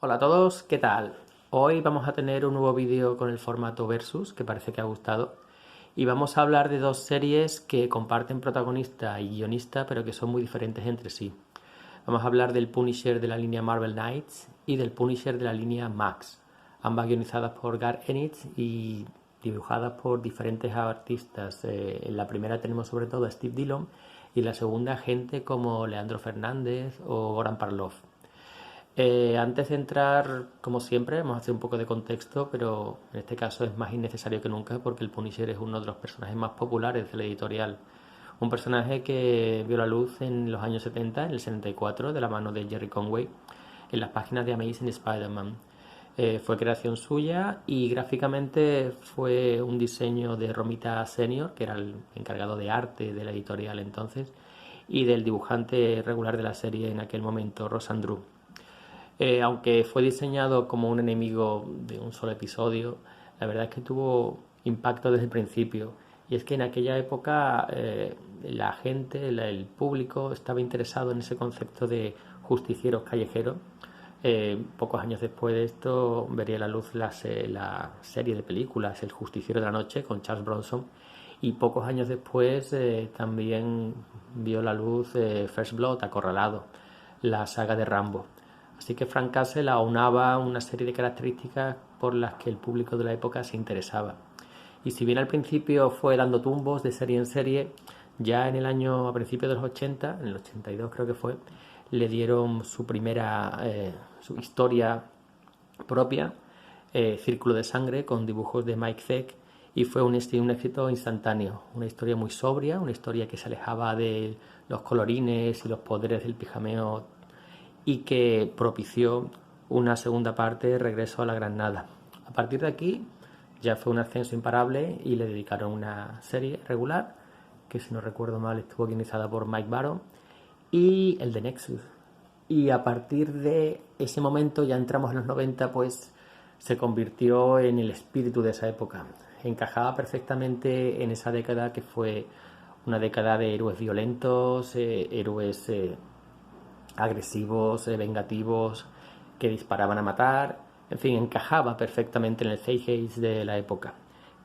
Hola a todos, ¿qué tal? Hoy vamos a tener un nuevo vídeo con el formato Versus, que parece que ha gustado, y vamos a hablar de dos series que comparten protagonista y guionista, pero que son muy diferentes entre sí. Vamos a hablar del Punisher de la línea Marvel Knights y del Punisher de la línea Max, ambas guionizadas por Garth Ennis y dibujadas por diferentes artistas. En la primera tenemos sobre todo a Steve Dillon y en la segunda gente como Leandro Fernández o Goran Parlov. Antes de entrar, como siempre, vamos a hacer un poco de contexto, pero en este caso es más innecesario que nunca porque el Punisher es uno de los personajes más populares de la editorial. Un personaje que vio la luz en los años 70, en el 74, de la mano de Jerry Conway, en las páginas de Amazing Spider-Man. Fue creación suya y gráficamente fue un diseño de Romita Senior, que era el encargado de arte de la editorial entonces, y del dibujante regular de la serie en aquel momento, Ross Andru. Aunque fue diseñado como un enemigo de un solo episodio, la verdad es que tuvo impacto desde el principio. Y es que en aquella época la gente, el público, estaba interesado en ese concepto de justicieros callejeros. Pocos años después de esto vería la luz la serie de películas El Justiciero de la Noche con Charles Bronson, y pocos años después también vio la luz First Blood, Acorralado, la saga de Rambo. Así que Frank Castle aunaba una serie de características por las que el público de la época se interesaba. Y si bien al principio fue dando tumbos de serie en serie, ya en el año, a principios de los 80, en el 82 creo que fue, le dieron su primera su historia propia, Círculo de Sangre, con dibujos de Mike Zeck, y fue un éxito instantáneo. Una historia muy sobria, una historia que se alejaba de los colorines y los poderes del pijameo y que propició una segunda parte, Regreso a la Granada. A partir de aquí ya fue un ascenso imparable y le dedicaron una serie regular que, si no recuerdo mal, estuvo guionizada por Mike Baron, y el de Nexus. Y a partir de ese momento, ya entramos en los 90, pues se convirtió en el espíritu de esa época. Encajaba perfectamente en esa década que fue una década de héroes violentos, héroes agresivos, vengativos, que disparaban a matar. En fin, encajaba perfectamente en el zeitgeist de la época.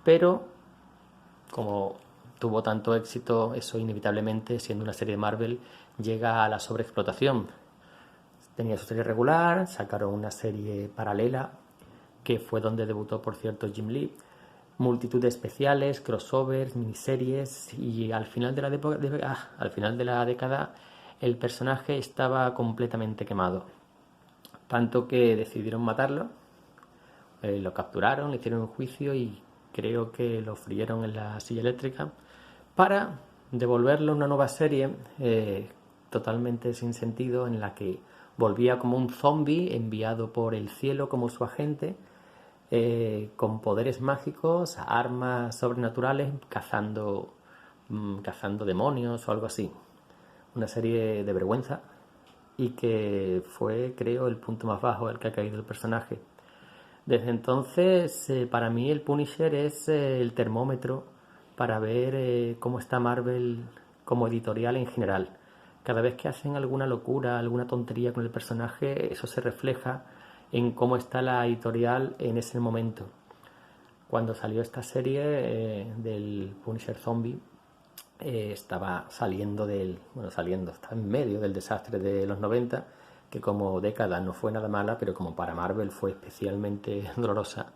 Pero, como tuvo tanto éxito, eso inevitablemente, siendo una serie de Marvel, llega a la sobreexplotación. Tenía su serie regular, sacaron una serie paralela, que fue donde debutó, por cierto, Jim Lee. Multitud de especiales, crossovers, miniseries, y al final de al final de la década el personaje estaba completamente quemado. Tanto que decidieron matarlo, lo capturaron, le hicieron un juicio y creo que lo frieron en la silla eléctrica para devolverlo a una nueva serie totalmente sin sentido, en la que volvía como un zombie enviado por el cielo como su agente, con poderes mágicos, armas sobrenaturales, cazando demonios o algo así. Una serie de vergüenza, y que fue, creo, el punto más bajo al que ha caído el personaje. Desde entonces, para mí el Punisher es el termómetro para ver cómo está Marvel como editorial en general. Cada vez que hacen alguna locura, alguna tontería con el personaje, eso se refleja en cómo está la editorial en ese momento. Cuando salió esta serie del Punisher Zombie, estaba está en medio del desastre de los 90, que como década no fue nada mala, pero como para Marvel fue especialmente dolorosa.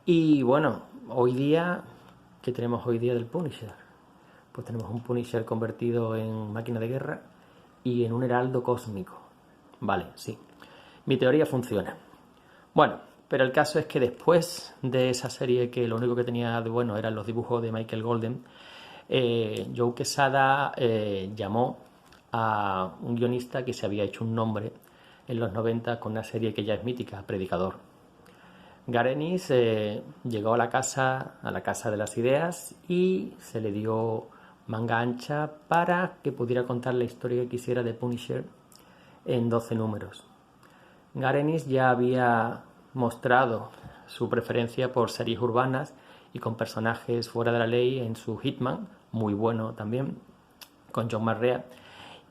Y bueno, hoy día, ¿qué tenemos hoy día del Punisher? Pues tenemos un Punisher convertido en máquina de guerra y en un heraldo cósmico. Vale, sí. Mi teoría funciona. Bueno, pero el caso es que después de esa serie, que lo único que tenía de bueno eran los dibujos de Michael Golden, Joe Quesada llamó a un guionista que se había hecho un nombre en los 90 con una serie que ya es mítica, Predicador. Garenis llegó a la casa de las ideas, y se le dio manga ancha para que pudiera contar la historia que quisiera de Punisher en 12 números. Garenis ya había mostrado su preferencia por series urbanas y con personajes fuera de la ley en su Hitman, muy bueno también, con John Marrea.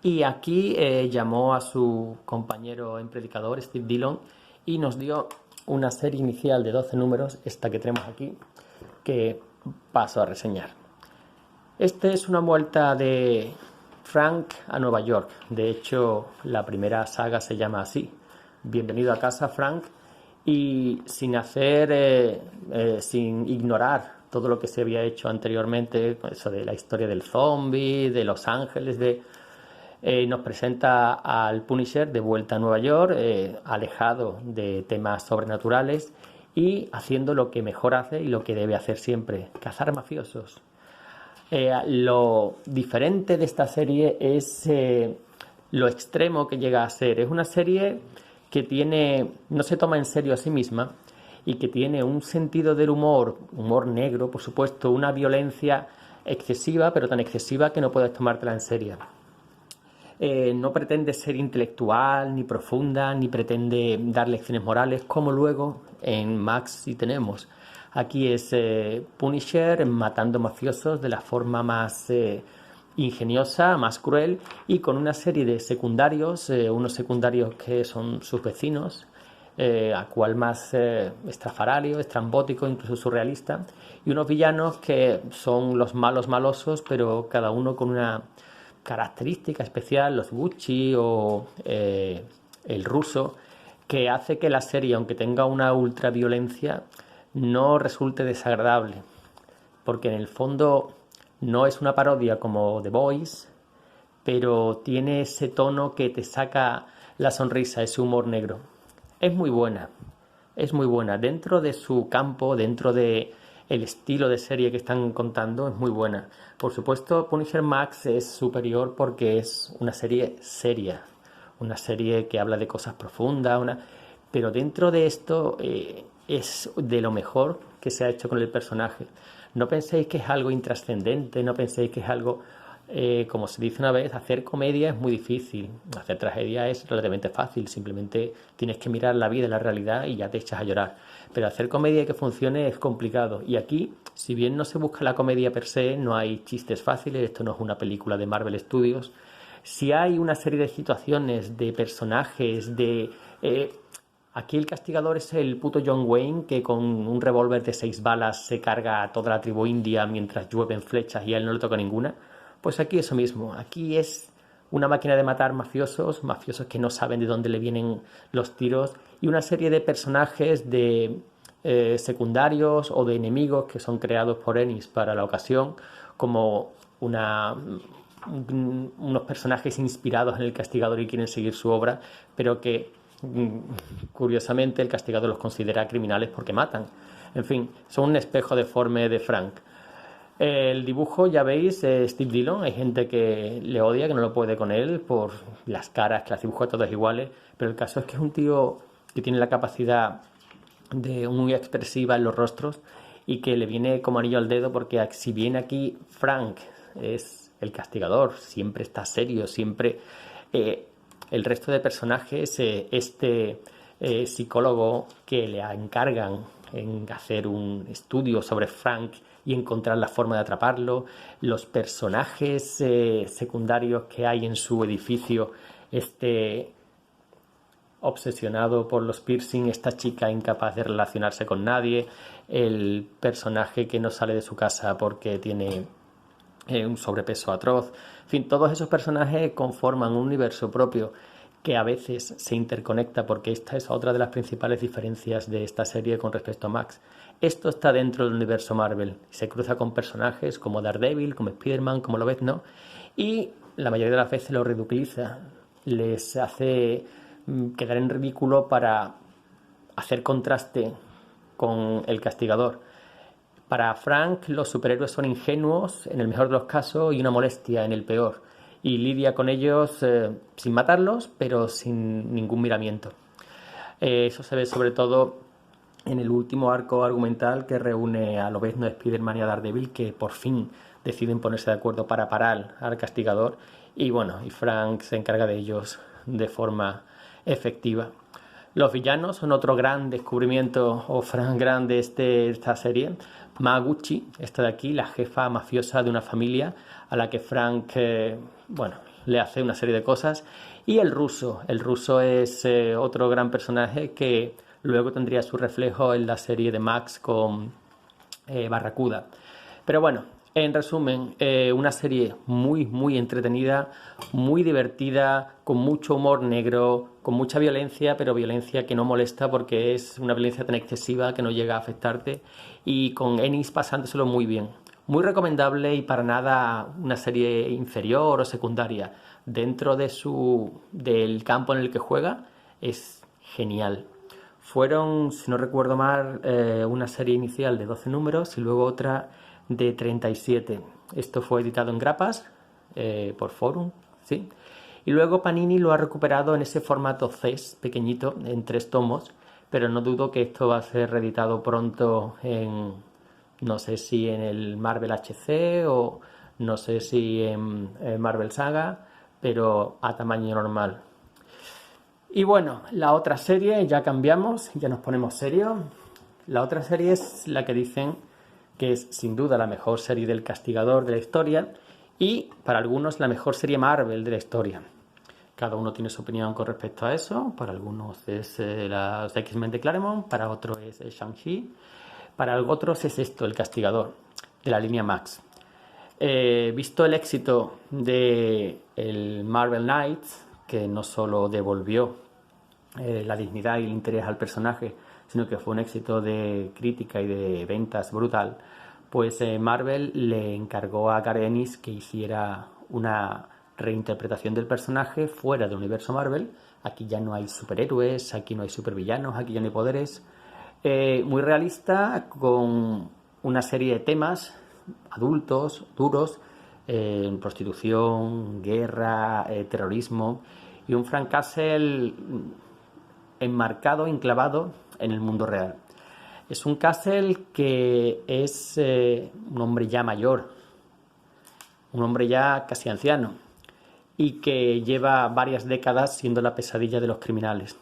Y aquí llamó a su compañero en Predicador, Steve Dillon, y nos dio una serie inicial de 12 números, esta que tenemos aquí, que paso a reseñar. Este es una vuelta de Frank a Nueva York. De hecho, la primera saga se llama así: Bienvenido a casa, Frank. Y sin ignorar todo lo que se había hecho anteriormente, eso de la historia del zombie, de Los Ángeles, nos presenta al Punisher de vuelta a Nueva York, alejado de temas sobrenaturales y haciendo lo que mejor hace y lo que debe hacer siempre: cazar mafiosos. Lo diferente de esta serie es lo extremo que llega a ser. Es una serie que no se toma en serio a sí misma y que tiene un sentido del humor negro, por supuesto, una violencia excesiva, pero tan excesiva que no puedes tomártela en serio. No pretende ser intelectual, ni profunda, ni pretende dar lecciones morales, como luego en Max sí tenemos. Aquí es Punisher matando mafiosos de la forma más ingeniosa, más cruel, y con una serie de secundarios, unos secundarios que son sus vecinos, a cual más estrafalario, estrambótico, incluso surrealista, y unos villanos que son los malos malosos, pero cada uno con una característica especial, los Gucci o el ruso, que hace que la serie, aunque tenga una ultraviolencia, no resulte desagradable, porque en el fondo no es una parodia como The Boys, pero tiene ese tono que te saca la sonrisa, ese humor negro. Es muy buena, dentro de su campo, dentro de el estilo de serie que están contando, es muy buena. Por supuesto, Punisher Max es superior porque es una serie seria, una serie que habla de cosas profundas, pero dentro de esto es de lo mejor que se ha hecho con el personaje. No penséis que es algo intrascendente, no penséis que es algo, como se dice una vez, hacer comedia es muy difícil, hacer tragedia es relativamente fácil, simplemente tienes que mirar la vida y la realidad y ya te echas a llorar. Pero hacer comedia que funcione es complicado. Y aquí, si bien no se busca la comedia per se, no hay chistes fáciles, esto no es una película de Marvel Studios, si hay una serie de situaciones, de personajes, aquí el castigador es el puto John Wayne que con un revólver de 6 balas se carga a toda la tribu india mientras llueven flechas y a él no le toca ninguna. Pues aquí eso mismo, aquí es una máquina de matar mafiosos que no saben de dónde le vienen los tiros, y una serie de personajes de secundarios o de enemigos que son creados por Ennis para la ocasión, como unos personajes inspirados en el castigador y quieren seguir su obra, pero que curiosamente el castigador los considera criminales porque matan. En fin, son un espejo deforme de Frank. El dibujo, ya veis, Steve Dillon, hay gente que le odia, que no lo puede con él por las caras, que las dibuja todas iguales, pero el caso es que es un tío que tiene la capacidad de muy expresiva en los rostros y que le viene como anillo al dedo, porque si bien aquí Frank es el castigador, siempre está serio, siempre el resto de personajes, psicólogo que le encargan en hacer un estudio sobre Frank y encontrar la forma de atraparlo, los personajes secundarios que hay en su edificio, obsesionado por los piercing, esta chica incapaz de relacionarse con nadie, el personaje que no sale de su casa porque tiene un sobrepeso atroz. En fin, todos esos personajes conforman un universo propio que a veces se interconecta, porque esta es otra de las principales diferencias de esta serie con respecto a Max. Esto está dentro del universo Marvel, se cruza con personajes como Daredevil, como Spider-Man, como Lobezno, y la mayoría de las veces lo ridiculiza, les hace quedar en ridículo para hacer contraste con el castigador. Para Frank, los superhéroes son ingenuos en el mejor de los casos y una molestia en el peor, y lidia con ellos sin matarlos, pero sin ningún miramiento. Eso se ve sobre todo en el último arco argumental que reúne a Lobezno, Spider-Man y a Daredevil, que por fin deciden ponerse de acuerdo para parar al castigador, y Frank se encarga de ellos de forma efectiva. Los villanos son otro gran descubrimiento o Frank grande de esta serie. Maguchi, esta de aquí, la jefa mafiosa de una familia a la que Frank le hace una serie de cosas, Y el ruso. El ruso es otro gran personaje que luego tendría su reflejo en la serie de Max con Barracuda. Pero bueno, en resumen, una serie muy entretenida, muy divertida, con mucho humor negro, con mucha violencia, pero violencia que no molesta porque es una violencia tan excesiva que no llega a afectarte, y con Ennis pasándoselo muy bien. Muy recomendable y para nada una serie inferior o secundaria. Dentro del campo en el que juega es genial. Fueron, si no recuerdo mal, una serie inicial de 12 números y luego otra de 37. Esto fue editado en grapas por Forum, ¿sí? Y luego Panini lo ha recuperado en ese formato CES pequeñito, en 3 tomos, pero no dudo que esto va a ser reeditado pronto en, no sé si en el Marvel HC o no sé si en Marvel Saga, pero a tamaño normal. Y bueno, la otra serie, ya cambiamos, ya nos ponemos serios. La otra serie es la que dicen que es sin duda la mejor serie del Castigador de la historia y para algunos la mejor serie Marvel de la historia. Cada uno tiene su opinión con respecto a eso. Para algunos es los X-Men de Claremont, para otros es Shang-Chi, para otros es esto, el Castigador, de la línea Max. Visto el éxito de el Marvel Knights, que no solo devolvió la dignidad y el interés al personaje, sino que fue un éxito de crítica y de ventas brutal, pues Marvel le encargó a Garth Ennis que hiciera una reinterpretación del personaje fuera del universo Marvel. Aquí ya no hay superhéroes, aquí no hay supervillanos, aquí ya no hay poderes. Muy realista, con una serie de temas adultos, duros, prostitución, guerra, terrorismo, y un Frank Castle enmarcado, enclavado en el mundo real. Es un Castle que es un hombre ya mayor, un hombre ya casi anciano, y que lleva varias décadas siendo la pesadilla de los criminales.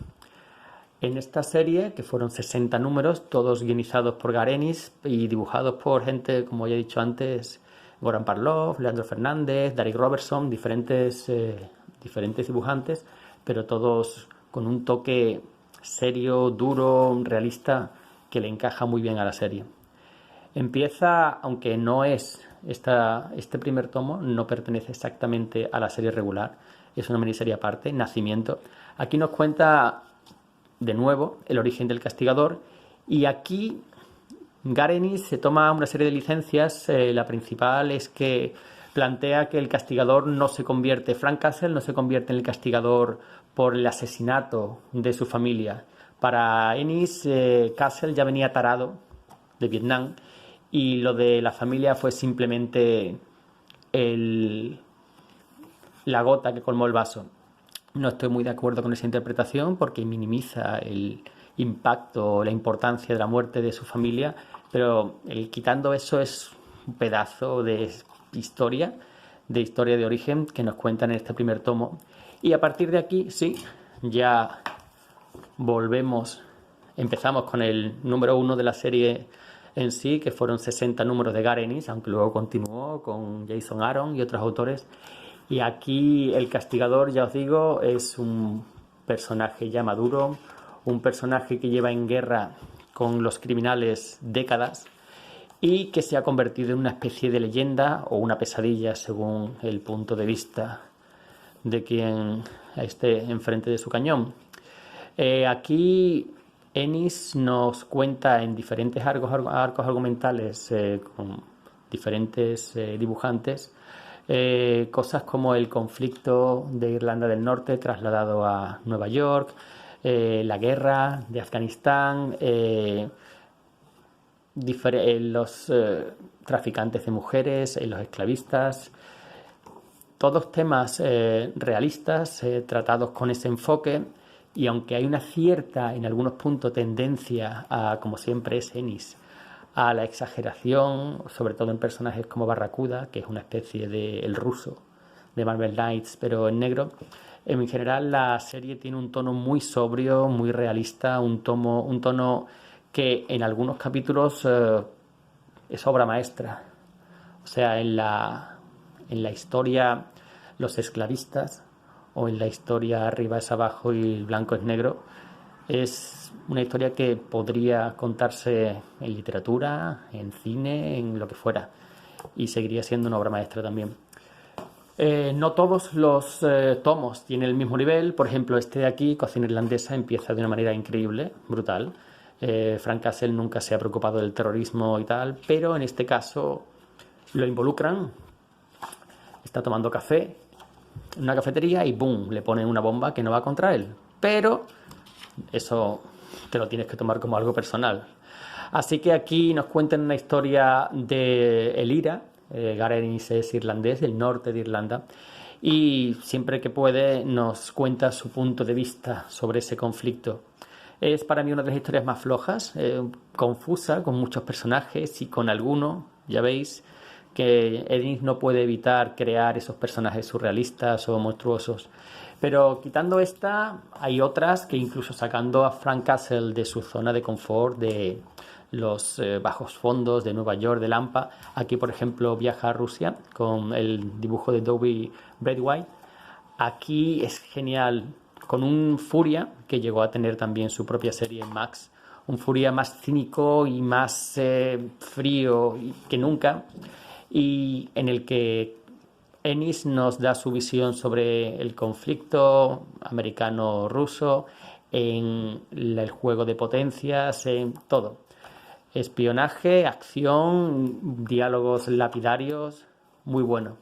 En esta serie, que fueron 60 números, todos guionizados por Garth Ennis y dibujados por gente, como ya he dicho antes, Goran Parlov, Leandro Fernández, Darick Robertson, diferentes dibujantes, pero todos con un toque serio, duro, realista, que le encaja muy bien a la serie. Empieza, aunque no es este primer tomo, no pertenece exactamente a la serie regular, es una miniserie aparte, Nacimiento. Aquí nos cuenta de nuevo el origen del Castigador, y aquí Garth Ennis se toma una serie de licencias. La principal es que plantea que el Castigador no se convierte, Frank Castle no se convierte en el Castigador por el asesinato de su familia. Para Ennis, Castle ya venía tarado de Vietnam y lo de la familia fue simplemente la gota que colmó el vaso. No estoy muy de acuerdo con esa interpretación porque minimiza el impacto, la importancia de la muerte de su familia, pero quitando eso es un pedazo de historia de origen que nos cuentan en este primer tomo. Y a partir de aquí, sí, ya empezamos con el número 1 de la serie en sí, que fueron 60 números de Garth Ennis, aunque luego continuó con Jason Aaron y otros autores. Y aquí el Castigador, ya os digo, es un personaje ya maduro, un personaje que lleva en guerra con los criminales décadas y que se ha convertido en una especie de leyenda o una pesadilla según el punto de vista de quien esté enfrente de su cañón. Aquí Ennis nos cuenta en diferentes arcos argumentales con diferentes dibujantes cosas como el conflicto de Irlanda del Norte trasladado a Nueva York, la guerra de Afganistán, los traficantes de mujeres, los esclavistas, todos temas realistas tratados con ese enfoque. Y aunque hay una cierta, en algunos puntos, tendencia a, como siempre es Ennis, a la exageración, sobre todo en personajes como Barracuda, que es una especie de el ruso de Marvel Knights, pero en negro, en general la serie tiene un tono muy sobrio, muy realista, un tono que en algunos capítulos es obra maestra. O sea, en la historia, los esclavistas o en la historia arriba es abajo y blanco es negro, es una historia que podría contarse en literatura, en cine, en lo que fuera, y seguiría siendo una obra maestra también. No todos los tomos tienen el mismo nivel. Por ejemplo, este de aquí, Cocina Irlandesa, empieza de una manera increíble, brutal. Frank Castle nunca se ha preocupado del terrorismo y tal, pero en este caso lo involucran. Está tomando café en una cafetería y ¡boom!, le ponen una bomba que no va contra él. Pero eso te lo tienes que tomar como algo personal. Así que aquí nos cuentan una historia de el IRA. Garrenis es irlandés, del norte de Irlanda, y siempre que puede nos cuenta su punto de vista sobre ese conflicto. Es para mí una de las historias más flojas, confusa, con muchos personajes y con algunos, ya veis, que Ennis no puede evitar crear esos personajes surrealistas o monstruosos. Pero quitando esta, hay otras que incluso sacando a Frank Castle de su zona de confort, de los bajos fondos de Nueva York, de Lampa. Aquí, por ejemplo, viaja a Rusia con el dibujo de Dobie Braithwaite. Aquí es genial, con un Furia que llegó a tener también su propia serie en Max. Un Furia más cínico y más frío que nunca, y en el que Ennis nos da su visión sobre el conflicto americano-ruso, en el juego de potencias, en todo. Espionaje, acción, diálogos lapidarios, muy bueno.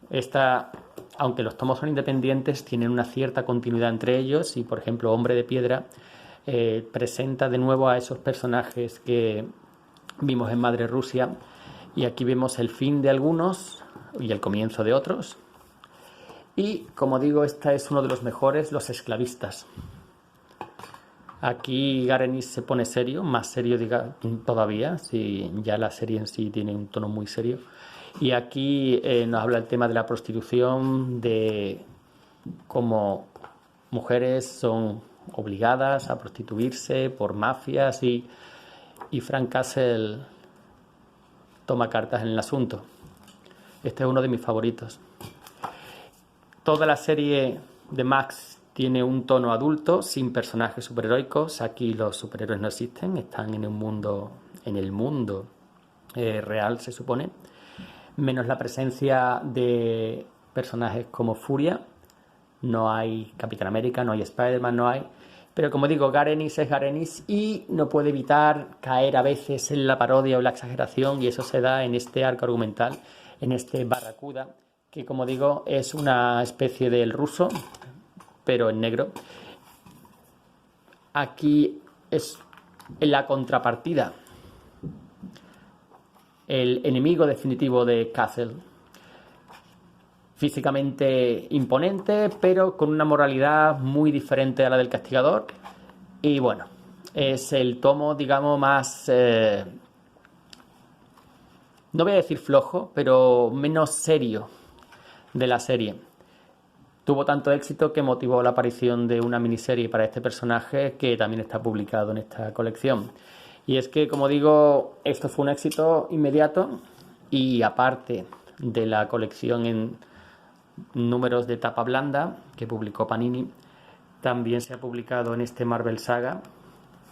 Esta, aunque los tomos son independientes, tienen una cierta continuidad entre ellos y, por ejemplo, Hombre de Piedra presenta de nuevo a esos personajes que vimos en Madre Rusia, y aquí vemos el fin de algunos y el comienzo de otros. Y, como digo, esta es uno de los mejores, Los Esclavistas. Aquí Garrenis se pone serio, más serio todavía, si ya la serie en sí tiene un tono muy serio. Y aquí nos habla el tema de la prostitución, de cómo mujeres son obligadas a prostituirse por mafias, y Frank Castle toma cartas en el asunto. Este es uno de mis favoritos. Toda la serie de Max tiene un tono adulto, sin personajes superheroicos. Aquí los superhéroes no existen, están en el mundo real, se supone. Menos la presencia de personajes como Furia. No hay Capitán América, no hay Spider-Man, no hay. Pero como digo, Garrenis es Garrenis y no puede evitar caer a veces en la parodia o la exageración, y eso se da en este arco argumental, en este Barracuda, que, como digo, es una especie del ruso, pero en negro. Aquí es en la contrapartida, el enemigo definitivo de Castle. Físicamente imponente, pero con una moralidad muy diferente a la del Castigador. Y bueno, es el tomo, digamos, más... no voy a decir flojo, pero menos serio de la serie. Tuvo tanto éxito que motivó la aparición de una miniserie para este personaje, que también está publicado en esta colección. Y es que, como digo, esto fue un éxito inmediato, y aparte de la colección en números de tapa blanda que publicó Panini, también se ha publicado en este Marvel Saga.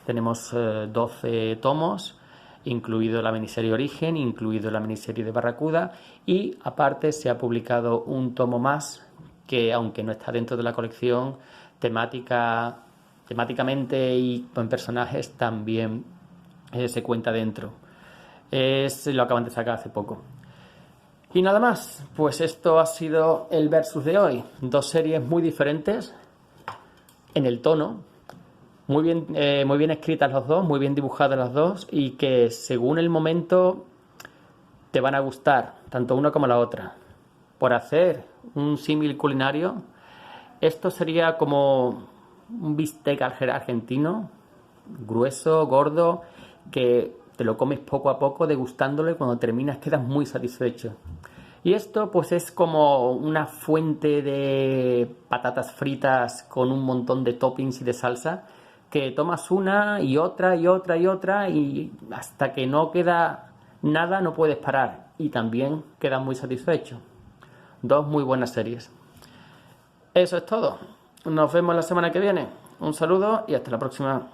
Tenemos 12 tomos, incluido la miniserie Origen, incluido la miniserie de Barracuda, y aparte se ha publicado un tomo más que, aunque no está dentro de la colección, temáticamente y en personajes también se cuenta dentro. Lo acaban de sacar hace poco. Y nada más, pues esto ha sido el versus de hoy. Dos series muy diferentes en el tono, muy bien escritas las dos, muy bien dibujadas las dos, y que según el momento te van a gustar, tanto una como la otra. Por hacer un símil culinario, esto sería como un bistec argentino, grueso, gordo, que te lo comes poco a poco degustándolo, y cuando terminas quedas muy satisfecho. Y esto pues es como una fuente de patatas fritas con un montón de toppings y de salsa, que tomas una y otra y otra y otra, y hasta que no queda nada no puedes parar, y también quedas muy satisfecho. Dos muy buenas series. Eso es todo. Nos vemos la semana que viene. Un saludo y hasta la próxima.